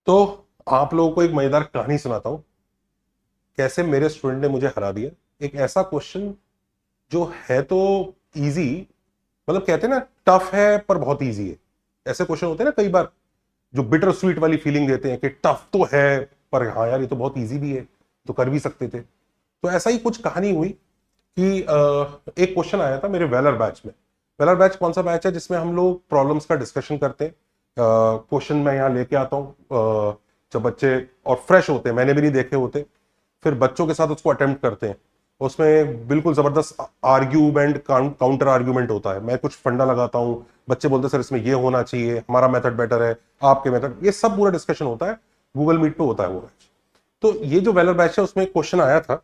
तो आप लोगों को एक मजेदार कहानी सुनाता हूं, कैसे मेरे स्टूडेंट ने मुझे हरा दिया। एक ऐसा क्वेश्चन जो है तो इजी, मतलब कहते हैं ना टफ है पर बहुत इजी है। ऐसे क्वेश्चन होते हैं ना कई बार जो बिटर स्वीट वाली फीलिंग देते हैं कि टफ तो है पर हाँ यार ये तो बहुत इजी भी है, तो कर भी सकते थे। तो ऐसा ही कुछ कहानी हुई कि एक क्वेश्चन आया था मेरे वेलर बैच में। वेलर बैच कौन सा बैच है जिसमें हम लोग प्रॉब्लम्स का डिस्कशन करते हैं। क्वेश्चन मैं यहाँ लेके आता हूँ, जब बच्चे और फ्रेश होते हैं, मैंने भी नहीं देखे होते, फिर बच्चों के साथ उसको अटेम्प्ट करते हैं। उसमें बिल्कुल जबरदस्त आर्ग्यूमेंट काउंटर आर्ग्यूमेंट होता है। मैं कुछ फंडा लगाता हूँ, बच्चे बोलते हैं सर इसमें ये होना चाहिए, हमारा मेथड बेटर है, आपके मेथड, ये सब पूरा डिस्कशन होता है। गूगल मीट पे होता है वो बैच। तो ये जो वेलर बैच है उसमें एक क्वेश्चन आया था।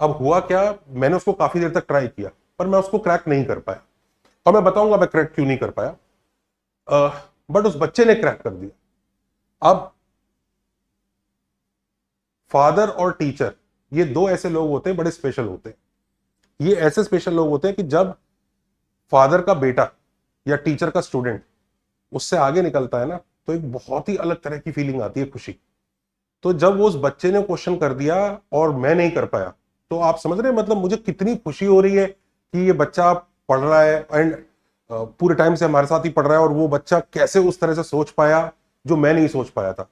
अब हुआ क्या, मैंने उसको काफी देर तक ट्राई किया पर मैं उसको क्रैक नहीं कर पाया, और मैं बताऊंगा मैं क्रैक क्यों नहीं कर पाया। बट उस बच्चे ने क्रैक कर दिया। अब फादर और टीचर, ये दो ऐसे लोग होते हैं बड़े स्पेशल होते हैं। ये ऐसे स्पेशल लोग होते हैं कि जब फादर का बेटा या टीचर का स्टूडेंट उससे आगे निकलता है ना, तो एक बहुत ही अलग तरह की फीलिंग आती है, खुशी। तो जब वो उस बच्चे ने क्वेश्चन कर दिया और मैं नहीं कर पाया, तो आप समझ रहे हैं मतलब मुझे कितनी खुशी हो रही है कि ये बच्चा पढ़ रहा है एंड पूरे टाइम से हमारे साथ ही पढ़ रहा है, और वो बच्चा कैसे उस तरह से सोच पाया जो मैं नहीं सोच पाया था।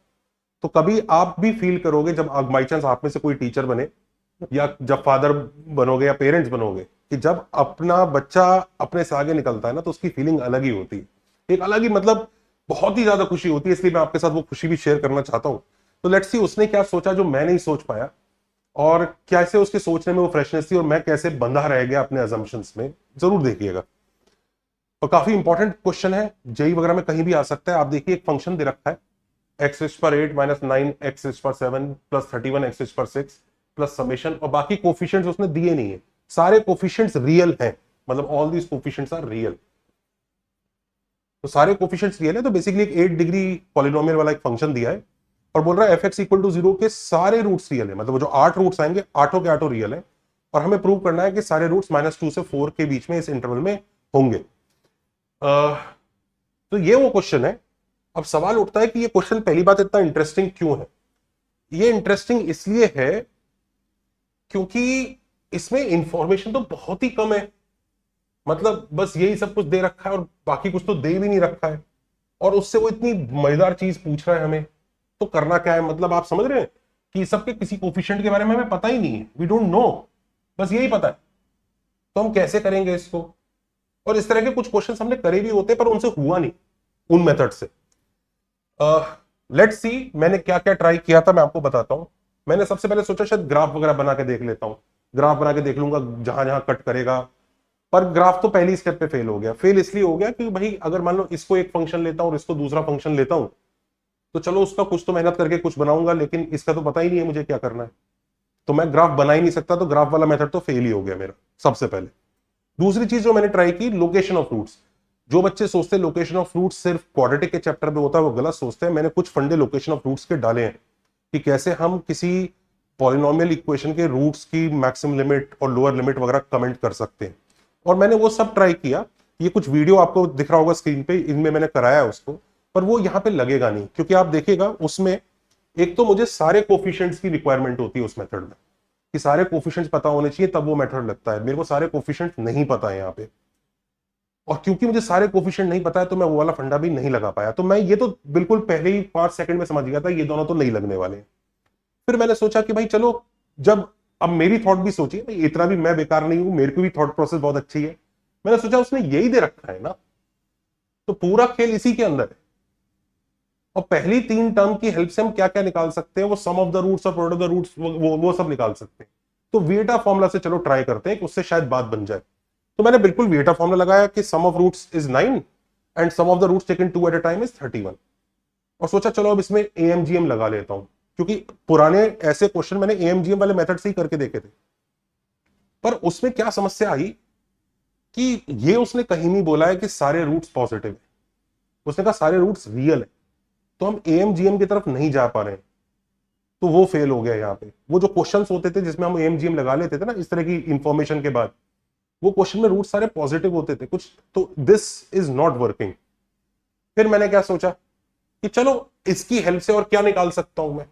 तो कभी आप भी फील करोगे जब बाई चांस आप में से कोई टीचर बने या जब फादर बनोगे या पेरेंट्स बनोगे, कि जब अपना बच्चा अपने से आगे निकलता है ना, तो उसकी फीलिंग अलग ही होती है। एक अलग ही मतलब बहुत ही ज्यादा खुशी होती है। इसलिए मैं आपके साथ वो खुशी भी शेयर करना चाहता हूं। तो लेट्स सी उसने क्या सोचा जो मैं नहीं सोच पाया, और कैसे उसके सोचने में वो फ्रेशनेस थी, और मैं कैसे बंधा रह गया अपने अजम्पशंस में। जरूर देखिएगा। और काफी इंपॉर्टेंट क्वेश्चन है, जेई वगैरह में कहीं भी आ सकता है। आप देखिए एक फंक्शन दे रखा है, x⁻8 - 9x⁻7 plus 31x⁻6 plus summation, और बाकी कोफिशिएंट्स उसने दिए नहीं है। सारे कोफिशिएंट्स रियल हैं, मतलब all these coefficients are real. तो सारे कोफिशिएंट्स रियल है, तो बेसिकली एक 8 डिग्री पॉलिनोमियल वाला एक फंक्शन दिया है, और बोल रहा है f(x = 0) के सारे रूट्स रियल है। मतलब वो जो 8 रूट्स आएंगे, आठों के आठों रियल है। और हमें प्रूव करना है कि सारे रूट्स -2 से 4 के बीच में इस इंटरवल में होंगे। तो ये वो क्वेश्चन है। अब सवाल उठता है कि ये क्वेश्चन पहली बात इतना इंटरेस्टिंग क्यों है। ये इंटरेस्टिंग इसलिए है क्योंकि इसमें इंफॉर्मेशन तो बहुत ही कम है। मतलब बस यही सब कुछ दे रखा है और बाकी कुछ तो दे भी नहीं रखा है, और उससे वो इतनी मजेदार चीज पूछ रहा है हमें। तो करना क्या है, मतलब आप समझ रहे हैं कि सबके किसी कोफिशिएंट के बारे में हमें पता ही नहीं है, वी डोंट नो, बस यही पता है। तो हम कैसे करेंगे इसको। और इस तरह के कुछ क्वेश्चन हमने करे भी होते पर उनसे हुआ नहीं, उन मेथड से। लेट्स सी मैंने क्या क्या ट्राई किया था, मैं आपको बताता हूं। मैंने सबसे पहले सोचा शायद ग्राफ वगैरह बना के देख लेता हूं, ग्राफ बना के देख लूंगा जहां जहां कट करेगा। पर ग्राफ तो पहली स्टेप पे फेल हो गया। फेल इसलिए हो गया कि भाई अगर मान लो इसको एक फंक्शन लेता हूं और इसको दूसरा फंक्शन लेता हूं, तो चलो उसका कुछ तो मेहनत करके कुछ बनाऊंगा, लेकिन इसका तो पता ही नहीं है मुझे क्या करना है, तो मैं ग्राफ बना ही नहीं सकता। तो ग्राफ वाला मेथड तो फेल ही हो गया मेरा सबसे पहले। दूसरी चीज जो मैंने ट्राई की, लोकेशन ऑफ रूट्स। जो बच्चे सोचते हैं लोकेशन ऑफ रूट्स सिर्फ क्वाड्रेटिक के चैप्टर में होता है, वो गलत सोचते हैं। मैंने कुछ फंडे लोकेशन ऑफ रूट्स के डाले हैं कि कैसे हम किसी पॉलिनोमियल इक्वेशन के रूट्स की मैक्सिमम लिमिट और लोअर लिमिट वगैरह कमेंट कर सकते हैं। और मैंने वो सब ट्राई किया। ये कुछ वीडियो आपको दिख रहा होगा स्क्रीन पे, इनमें मैंने कराया उसको, पर वो यहां पे लगेगा नहीं, क्योंकि आप देखिएगा उसमें एक तो मुझे सारे कोफिशिएंट्स की रिक्वायरमेंट होती है उस मेथड में, कि सारे कोफिशिएंट्स पता होने चाहिए तब वो मेथड लगता है। मेरे को सारे कोफिशिएंट्स नहीं पता है यहाँ पे, और क्योंकि मुझे सारे कोफिशिएंट नहीं पता है तो मैं वो वाला फंडा भी नहीं लगा पाया। तो मैं ये तो बिल्कुल पहले ही 5 सेकंड में समझ गया था ये दोनों तो नहीं लगने वाले। फिर मैंने सोचा कि भाई चलो, जब अब मेरी थॉट भी सोचिए भाई, इतना भी मैं बेकार नहीं हूं, मेरे को भी थॉट प्रोसेस बहुत अच्छी है। मैंने सोचा उसने यही दे रखा है ना, तो पूरा खेल इसी के अंदर है। और पहली 3 टर्म की हेल्प से हम क्या क्या निकाल सकते हैं, वो सम ऑफ द रूट्स और प्रोडक्ट ऑफ द रूट्स, वो सब निकाल सकते हैं। तो वीटा फॉर्मूला से चलो ट्राई करते हैं कि उससे शायद बात बन जाए। तो मैंने बिल्कुल वीटा फॉर्मूला लगाया कि sum of roots is 9 and sum of the roots taken 2 at a time is 31। और सोचा चलो अब इसमें एएमजीएम लगा लेता हूं, क्योंकि पुराने ऐसे क्वेश्चन मैंने एएमजीएम वाले मेथड से ही करके देखे थे। पर उसमें क्या समस्या आई कि ये उसने कहीं नहीं बोला है कि सारे रूट्स पॉजिटिव है, उसने कहा सारे रूट्स रियल है। तो हम एएमजीएम की तरफ नहीं जा पा रहे हैं, तो वो फेल हो गया यहाँ पे। वो जो क्वेश्चंस होते थे जिसमें हम एएमजीएम लगा लेते थे ना इस तरह की इंफॉर्मेशन के बाद, वो क्वेश्चन में रूट सारे पॉजिटिव होते थे कुछ, तो दिस इज नॉट वर्किंग। फिर मैंने क्या सोचा कि चलो इसकी हेल्प से और क्या निकाल सकता हूं मैं।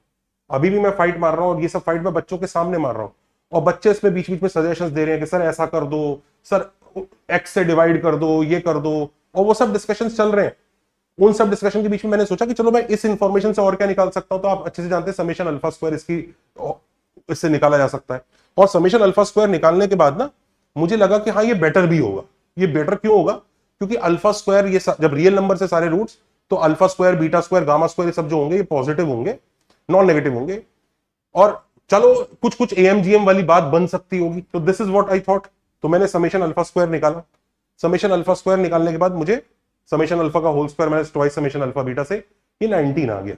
अभी भी मैं फाइट मार रहा हूं और ये सब फाइट मैं बच्चों के सामने मार रहा हूं, और बच्चे इसमें बीच बीच में सजेशंस दे रहे हैं कि सर ऐसा कर दो, सर एक्स से डिवाइड कर दो, ये कर दो, और वो सब डिस्कशंस चल रहे हैं। उन सब डिस्कशन के बीच में मैंने सोचा कि चलो मैं इस इंफॉर्मेशन से और क्या निकाल सकता हूं। तो आप अच्छे से जानते हैं समेशन अल्फा स्क्वायर इससे निकाला जा सकता है। और समेशन अल्फा स्क्वायर निकालने के बाद ना मुझे लगा कि हाँ ये बेटर भी होगा। ये बेटर क्यों होगा? क्योंकि अल्फा स्क्वायर ये जब रियल नंबर से सारे रूट्स, तो alpha square, beta square, gamma square ये सब जो होंगे ये पॉजिटिव होंगे, नॉन नेगेटिव होंगे। और चलो कुछ कुछ एएमजीएम वाली बात बन सकती होगी, तो this is what I thought. तो मैंने समेशन अल्फा स्क्वायर निकाला। समेशन अल्फा स्क्वायर निकालने के बाद मुझे समेशन अल्फा का whole square minus twice summation alpha beta से ये 19 आ गया।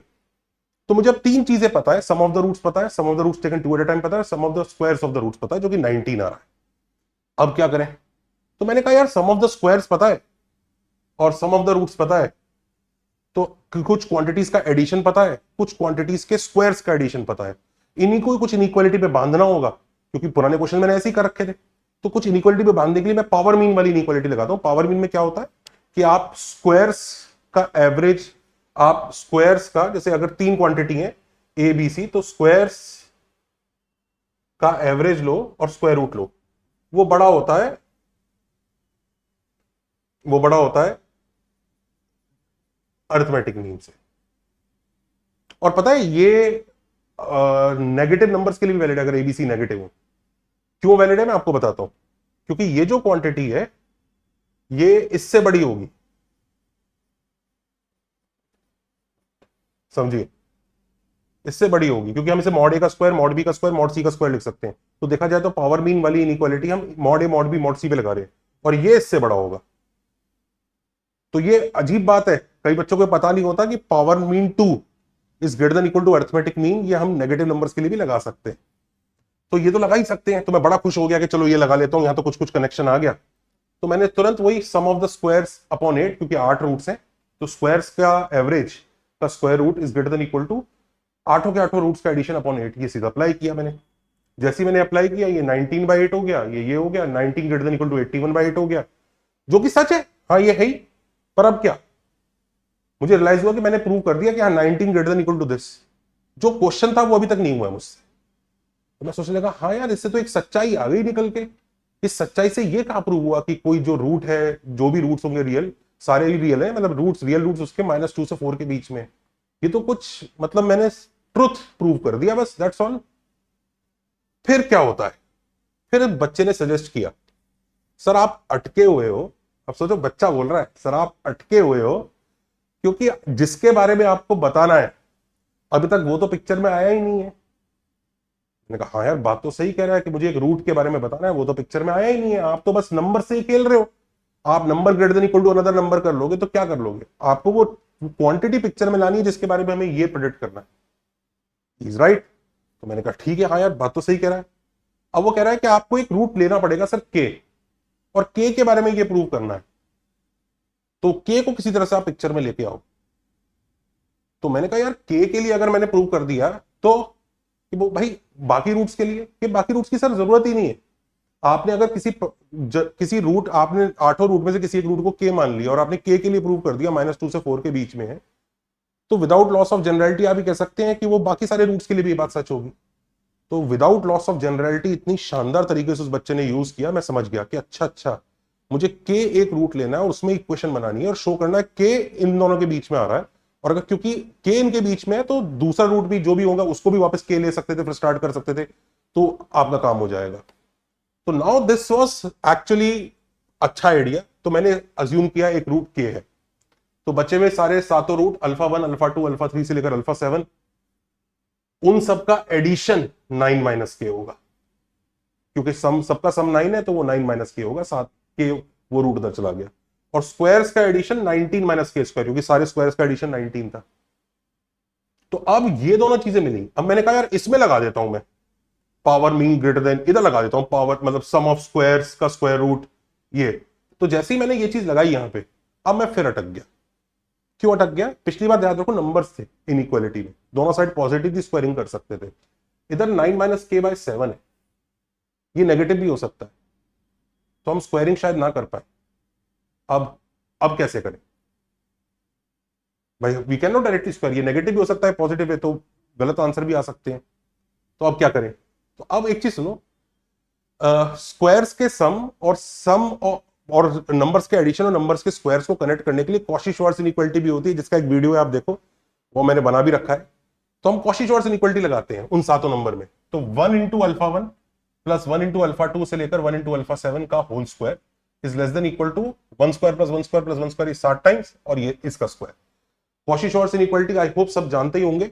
तो मुझे अब तीन चीजें पता है, सम ऑफ द रूट्स पता है, sum of the roots taken two at a time पता है, sum of the squares of the roots पता है, जो कि 19 आ रहा है। अब क्या करें? तो मैंने कहा यार सम ऑफ द स्क्वायर्स पता है और सम ऑफ द रूट्स पता है, तो कुछ क्वांटिटीज का एडिशन पता है, कुछ क्वांटिटीज के स्क्वायर्स का एडिशन पता है, इन्हीं को कुछ इनइक्वालिटी पे बांधना होगा, क्योंकि पुराने क्वेश्चन मैंने ऐसे ही कर रखे थे। तो कुछ इनइक्वालिटी पे बांधने के लिए मैं पावर मीन वाली इनइक्वालिटी लगाता हूं। पावर मीन में क्या होता है कि आप स्क्वायर्स का एवरेज, आप स्क्वायर्स का, जैसे अगर तीन क्वांटिटी है ए बी सी, तो स्क्वायर्स का एवरेज लो और स्क्वायर रूट लो, वो बड़ा होता है, वो बड़ा होता है अरिथमेटिक मीन से। और पता है ये नेगेटिव नंबर्स के लिए भी वैलिड है, अगर एबीसी नेगेटिव हो। क्यों वैलिड है मैं आपको बताता हूं। क्योंकि ये जो क्वांटिटी है ये इससे बड़ी होगी, समझिए, इससे बड़ी होगी, क्योंकि हम इसे मॉड ए का स्क्वायर, मॉड बी का स्क्वायर, मॉड सी का स्क्वायर लिख सकते हैं। तो देखा जाए तो पावर मीन वाली इनइक्वालिटी हम मॉड ए, मॉड बी, मॉड सी पे लगा रहे हैं, और ये इससे बड़ा होगा। तो ये अजीब बात है, कई बच्चों को पता नहीं होता कि power mean 2 is greater than equal to arithmetic mean. ये हम नेगेटिव नंबर्स के लिए भी लगा सकते हैं। तो ये तो लगा ही सकते हैं। तो मैं बड़ा खुश हो गया कि चलो ये लगा लेता हूं, यहां तो कुछ कुछ कनेक्शन आ गया। तो मैंने तुरंत वही सम ऑफ द स्क्वायर्स अपॉन 8, क्योंकि 8 रूट्स हैं, तो स्क्वायर्स का एवरेज का square root is greater than equal to आठों के आठों रूट्स का एडिशन अपॉन 8। ये सीधा अप्लाई किया मैंने। जैसे ही मैंने अप्लाई किया ये 19/8 हो गया, ये हो गया 19 ग्रेटर देन इक्वल टू 81/8 हो गया, जो कि सच है, हाँ ये है ही। पर अब क्या, मुझे रियलाइज हुआ कि मैंने प्रूव कर दिया कि हाँ 19 greater than equal to this. जो क्वेश्चन था वो अभी तक नहीं हुआ है मुझसे। तो मैं सोचने लगा हाँ यार इससे तो एक सच्चाई आ गई निकल के। इस सच्चाई से ये कहां प्रूव हुआ कि कोई जो रूट है, जो भी रूट्स होंगे रियल, सारे ही रियल है, मतलब रूट्स, रियल रूट्स उसके -2 से 4 के बीच में। ये तो कुछ मतलब मैंने ट्रुथ प्रूव कर दिया, बस दैट्स ऑल। फिर क्या होता है? फिर बच्चे ने सजेस्ट किया, सर आप अटके हुए हो। अब सोचो बच्चा बोल रहा है सर आप अटके हुए हो, क्योंकि जिसके बारे में आपको बताना है अभी तक वो तो पिक्चर में आया ही नहीं है। मैंने कहा हाँ यार बात तो सही कह रहा है कि मुझे एक रूट के बारे में बताना है, वो तो पिक्चर में आया ही नहीं है। आप तो बस नंबर से ही खेल रहे हो। आप number greater than equal to another number कर लोगे तो क्या कर लोगे? आपको वो क्वांटिटी पिक्चर में लानी है जिसके बारे में हमें ये प्रेडिक्ट करना है। Is right. तो मैंने कहा ठीक है, हाँ यार बात तो सही कह रहा है। अब वो कह रहा है कि आपको एक रूट लेना पड़ेगा सर के, और के के बारे में ये प्रूव करना है, तो के को किसी तरह से आप पिक्चर में लेके आओ। तो मैंने कहा यार के लिए अगर मैंने प्रूव कर दिया तो कि वो भाई बाकी रूट्स के लिए, कि बाकी रूट्स की सर जरूरत ही नहीं है। आपने अगर किसी रूट, आपने आठों रूट में से किसी एक रूट को के मान लिया और आपने के लिए प्रूव कर दिया -2 से 4 के बीच में है, तो विदाउट लॉस ऑफ जनरलिटी आप ही कह सकते हैं कि वो बाकी सारे रूट्स के लिए भी ये बात सच होगी। तो विदाउट लॉस ऑफ जनरलिटी इतनी शानदार तरीके से उस बच्चे ने यूज किया, मैं समझ गया कि अच्छा अच्छा मुझे के एक रूट लेना है और उसमें इक्वेशन बनानी है और शो करना है के इन दोनों के बीच में आ रहा है। और अगर क्योंकि के इनके बीच में है तो दूसरा रूट भी जो भी होगा उसको भी वापस के ले सकते थे, फिर स्टार्ट कर सकते थे, तो आपका काम हो जाएगा। तो नाउ दिस वाज एक्चुअली अच्छा आइडिया। तो मैंने अज्यूम किया एक रूट के है, तो बचे हुए सारे सातों रूट अल्फा 1, अल्फा 2, अल्फा 3 से लेकर अल्फा 7, उन सबका एडिशन 9 - के होगा, क्योंकि सम सबका सम 9 है तो वो 9 - के होगा, 7 के वो रूट उधर चला गया। और स्क्वायर्स का एडिशन 19 - के स्क्वायर, क्योंकि सारे स्क्वायर्स का एडिशन 19 था। तो अब ये दोनों चीजें मिली। अब मैंने कहा यार इसमें लगा देता हूं मैं पावर मीन ग्रेटर देन, इधर लगा देता हूं पावर मतलब सम ऑफ स्क्वायर्स का स्क्वायर रूट ये। तो जैसे ही मैंने ये चीज लगाई यहां पे, अब मैं फिर अटक गया। क्यों अटक गया? पिछली बार याद रखो नंबर्स थे इनइक्वालिटी में, दोनों साइड पॉजिटिव थी, स्क्वायरिंग कर सकते थे। इधर 9 - के/7 है, ये नेगेटिव भी हो सकता है, तो हम स्क्वायरिंग शायद ना कर पाए। अब कैसे करें? भाई we can not directly square, ये नेगेटिव भी हो सकता है, पॉजिटिव है, तो गलत आंसर भी आ सकते हैं। तो अब क्या करें? तो अब एक चीज सुनो, स्क्वायर्स के सम और और नंबर्स के एडिशन और नंबर्स के स्क्वायर्स को कनेक्ट करने के लिए कॉशी-श्वार्ट्ज इनइक्वालिटी भी होती है, जिसका एक वीडियो है, आप देखो, वो मैंने बना भी रखा है। तो हम कॉशी-श्वार्ट्ज इनइक्वालिटी लगाते हैं उन सातों नंबर में। तो 1 into alpha 1 plus 1 into alpha 2 से लेकर 1 इंटू अल्फा 7 का whole square is less than equal to 1 square plus 1 square plus 1 square, 60 times, और ये इसका square. Cauchy Schwarz inequality I hope सब जानते ही होंगे।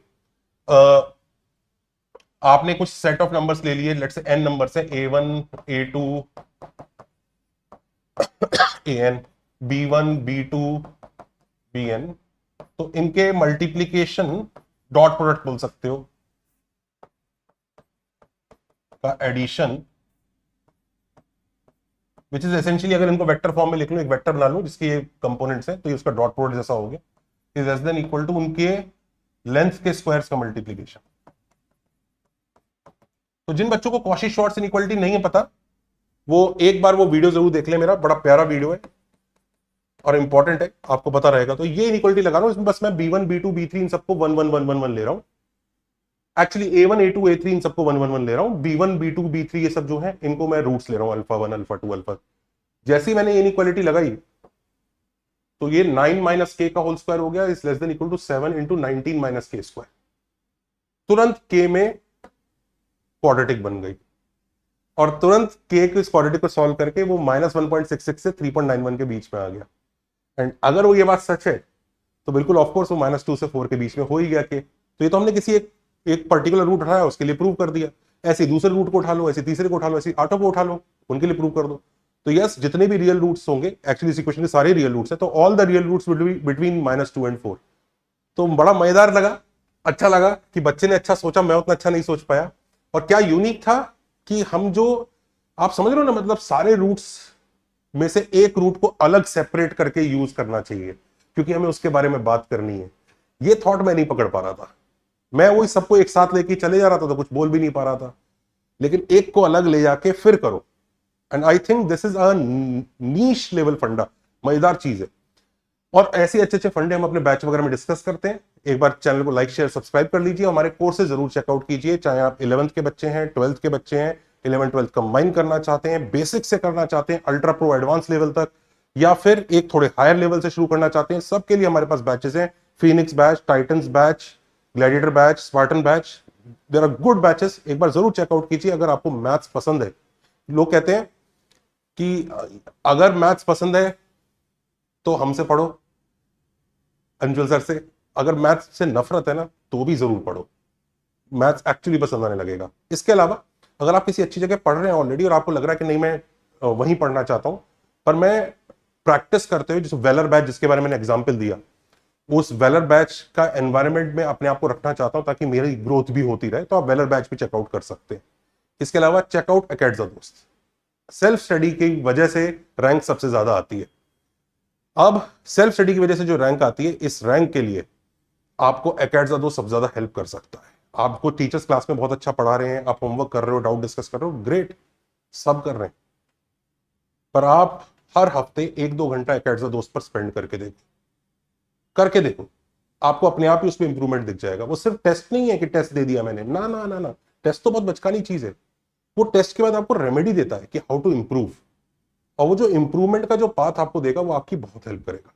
आपने कुछ सेट ऑफ नंबर्स ले लिए, लेट्स से n नंबर्स है, a1 a2 an, b1 b2 bn, तो इनके मल्टीप्लीकेशन डॉट प्रोडक्ट बोल सकते हो, का एडिशन, विच इज एसेंशियली, अगर इनको वेक्टर फॉर्म में लिख लूं, एक वेक्टर बना लूं जिसके ये कंपोनेंट्स हैं, तो ये उसका डॉट प्रोडक्ट जैसा हो गया, is less than equal to उनके लेंथ के स्क्वायर्स का मल्टीप्लीकेशन। तो जिन बच्चों को कॉशी-श्वार्ट्ज इनइक्वालिटी नहीं है पता, वो एक बार वो वीडियो जरूर देख ले, मेरा बड़ा प्यारा वीडियो है और इंपॉर्टेंट है, आपको पता रहेगा। तो ये इनइक्वालिटी लगा रहा हूं, इसमें बस मैं b1 b2 b3 इन सबको 1 1 1 1 1 ले रहा हूं। एक्चुअली a1 a2 a3 इन सबको 1 1 1 ले रहा हूं, b1 b2 b3 ये सब जो है इनको मैं रूट्स ले रहा हूं, अल्फा 1 अल्फा 2 अल्फा। जैसे ही मैंने ये इनइक्वालिटी लगाई, तो ये 9 माइनस के का होल स्क्वायर हो गया is less than equal to 7 into 19 minus के स्क्वायर। तुरंत के में क्वाड्रेटिक बन गई, और तुरंत के इस क्वाड्रेटिक को सॉल्व करके वो -1.66 से 3.91 के बीच में आ गया। एंड अगर वो ये बात सच है, तो बिल्कुल ऑफकोर्स वो -2 से 4 के बीच में हो ही गया के। तो ये तो हमने किसी एक पर्टिकुलर रूट उठाया, उसके लिए प्रूव कर दिया। ऐसे दूसरे रूट को उठा लो, ऐसे तीसरे को उठा लो, ऐसे आठों को उठा लो, उनके लिए प्रूव कर दो। तो यस, जितने भी रियल रूट्स होंगे, एक्चुअली इस इक्वेशन के सारे रियल रूट्स हैं, तो all the real roots will be between -2 and 4। तो बड़ा मजेदार लगा, अच्छा लगा कि बच्चे ने अच्छा सोचा, मैं उतना अच्छा नहीं सोच पाया। और क्या यूनिक था कि हम जो, आप समझ रहे हो ना, मतलब सारे रूट्स में से एक रूट को अलग सेपरेट करके यूज करना चाहिए, क्योंकि हमें उसके बारे में बात करनी है। ये थॉट मैं नहीं पकड़ पा रहा था, मैं वही सबको एक साथ लेके चले जा रहा था, तो कुछ बोल भी नहीं पा रहा था। लेकिन एक को अलग ले जाके फिर करो, and I think this is a niche level फंडा, मजेदार चीज है। और ऐसे अच्छे अच्छे फंडे हम अपने बैच वगैरह में डिस्कस करते हैं। एक बार चैनल को लाइक शेयर सब्सक्राइब कर लीजिए, हमारे कोर्सेज जरूर चेकआउट कीजिए, चाहे आप 11th के बच्चे हैं, 12th के बच्चे हैं, 11 12 कंबाइन करना चाहते हैं, बेसिक से करना चाहते हैं अल्ट्रा प्रो एडवांस लेवल तक, या फिर एक थोड़े हायर लेवल से शुरू करना चाहते हैं, सबके लिए हमारे पास बैचेस हैं। Phoenix batch, Titans batch, Gladiator batch, Spartan batch, there are good batches, एक बार जरूर चेकआउट कीजिए। अगर आपको मैथ्स पसंद है, लोग कहते हैं कि अगर मैथ्स पसंद है तो हमसे पढ़ो, अंजुल सर से। अगर मैथ्स से नफरत है ना, तो भी जरूर पढ़ो, मैथ्स एक्चुअली पसंद आने लगेगा। इसके अलावा अगर आप किसी अच्छी जगह पढ़ रहे हैं ऑलरेडी और आपको लग रहा है कि नहीं मैं वहीं पढ़ना चाहता हूं, पर मैं प्रैक्टिस करते हुए, जैसे वेलर बैच जिसके बारे में मैंने एग्जाम्पल दिया, उस वेलर बैच का एनवायरनमेंट में अपने आप को रखना चाहता हूं ताकि मेरी ग्रोथ भी होती रहे, तो आप वेलर बैच भी चेकआउट कर सकते हैं। इसके अलावा चेकआउट अकेडमी दोस्त, सेल्फ स्टडी की वजह से रैंक सबसे ज्यादा आती है। अब सेल्फ स्टडी की वजह से जो रैंक आती है, इस रैंक के लिए आपको अकेडमी दोस्त सबसे ज्यादा हेल्प कर सकता है। आपको टीचर्स क्लास में बहुत अच्छा पढ़ा रहे हैं, आप होमवर्क कर रहे हो, डाउट डिस्कस कर रहे हो, ग्रेट, सब कर रहे हैं, पर आप हर हफ्ते 1-2 घंटा अकेडमी दोस्त पर स्पेंड करके देखो, आपको अपने आप ही उसमें इंप्रूवमेंट दिख जाएगा। वो सिर्फ टेस्ट नहीं है कि टेस्ट दे दिया मैंने, ना ना ना ना, टेस्ट तो बहुत बचकानी चीज है। वो टेस्ट के बाद आपको रेमेडी देता है कि हाउ टू इंप्रूव, और वो जो इंप्रूवमेंट का जो पाथ आपको देगा, वो आपकी बहुत हेल्प करेगा।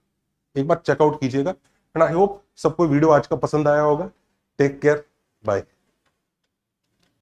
एक बार चेकआउट कीजिएगा, एंड आई होप सबको वीडियो आज का पसंद आया होगा। Take care, bye.